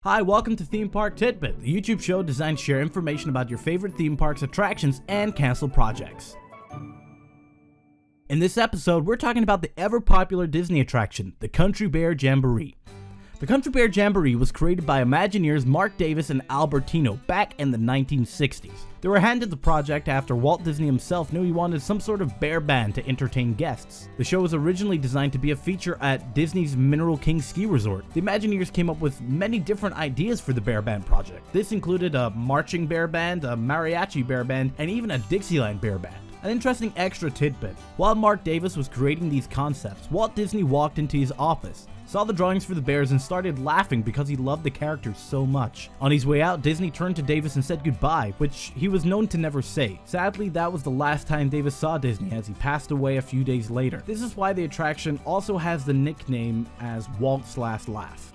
Hi, welcome to Theme Park TidBit, the YouTube show designed to share information about your favorite theme parks, attractions, and canceled projects. In this episode, we're talking about the ever-popular Disney attraction, the Country Bear Jamboree. The Country Bear Jamboree was created by Imagineers Mark Davis and Albertino back in the 1960s. They were handed the project after Walt Disney himself knew he wanted some sort of bear band to entertain guests. The show was originally designed to be a feature at Disney's Mineral King Ski Resort. The Imagineers came up with many different ideas for the bear band project. This included a marching bear band, a mariachi bear band, and even a Dixieland bear band. An interesting extra tidbit: while Mark Davis was creating these concepts, Walt Disney walked into his office, saw the drawings for the bears, and started laughing because he loved the characters so much. On his way out, Disney turned to Davis and said goodbye, which he was known to never say. Sadly, that was the last time Davis saw Disney, as he passed away a few days later. This is why the attraction also has the nickname as Walt/Laugh.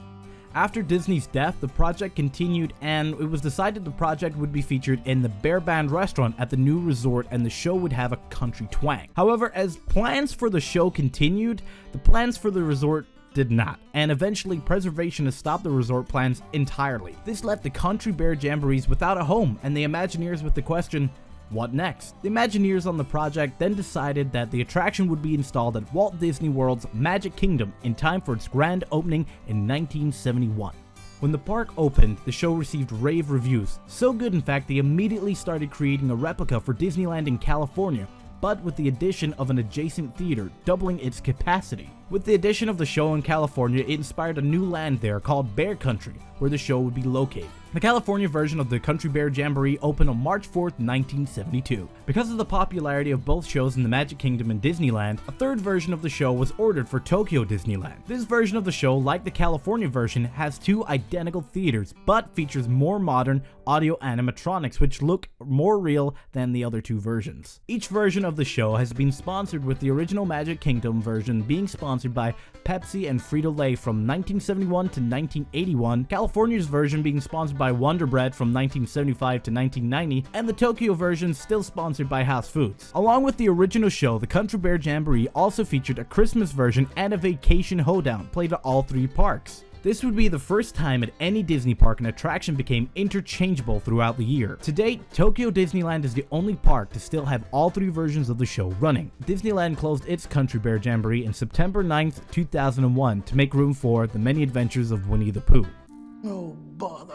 After Disney's death, the project continued, and it was decided the project would be featured in the Bear Band restaurant at the new resort, and the show would have a country twang. However, as plans for the show continued, the plans for the resort did not, and eventually preservationists stopped the resort plans entirely. This left the Country Bear Jamborees without a home, and the Imagineers with the question, what next? The Imagineers on the project then decided that the attraction would be installed at Walt Disney World's Magic Kingdom in time for its grand opening in 1971. When the park opened, the show received rave reviews, so good in fact they immediately started creating a replica for Disneyland in California, but with the addition of an adjacent theater, doubling its capacity. With the addition of the show in California, it inspired a new land there called Bear Country, where the show would be located. The California version of the Country Bear Jamboree opened on March 4th, 1972. Because of the popularity of both shows in the Magic Kingdom and Disneyland, a third version of the show was ordered for Tokyo Disneyland. This version of the show, like the California version, has two identical theaters, but features more modern audio animatronics which look more real than the other two versions. Each version of the show has been sponsored, with the original Magic Kingdom version being sponsored by Pepsi and Frito-Lay from 1971 to 1981, California's version being sponsored by Wonder Bread from 1975 to 1990, and the Tokyo version still sponsored by House Foods. Along with the original show, the Country Bear Jamboree also featured a Christmas version and a Vacation Hoedown played at all three parks. This would be the first time at any Disney park an attraction became interchangeable throughout the year. To date, Tokyo Disneyland is the only park to still have all three versions of the show running. Disneyland closed its Country Bear Jamboree in September 9th, 2001 to make room for The Many Adventures of Winnie the Pooh. Oh, bother.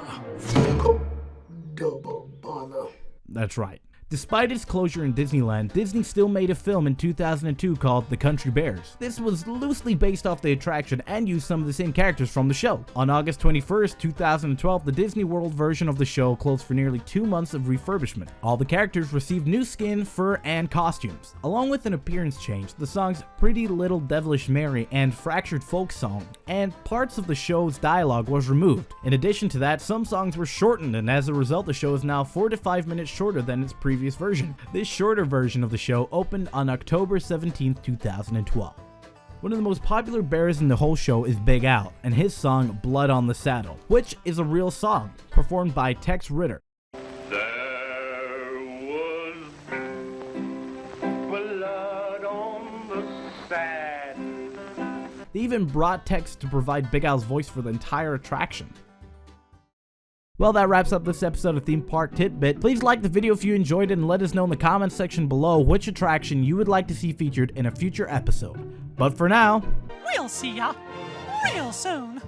Double bother. That's right. Despite its closure in Disneyland, Disney still made a film in 2002 called The Country Bears. This was loosely based off the attraction and used some of the same characters from the show. On August 21st, 2012, the Disney World version of the show closed for nearly 2 months of refurbishment. All the characters received new skin, fur, and costumes. Along with an appearance change, the songs Pretty Little Devilish Mary and Fractured Folk Song, and parts of the show's dialogue was removed. In addition to that, some songs were shortened, and as a result, the show is now 4 to 5 minutes shorter than its previous version. This shorter version of the show opened on October 17, 2012. One of the most popular bears in the whole show is Big Al, and his song Blood on the Saddle, which is a real song, performed by Tex Ritter. There was blood on the saddle. They even brought Tex to provide Big Al's voice for the entire attraction. Well, that wraps up this episode of Theme Park TidBit. Please like the video if you enjoyed it, and let us know in the comments section below which attraction you would like to see featured in a future episode. But for now, We'll see ya real soon.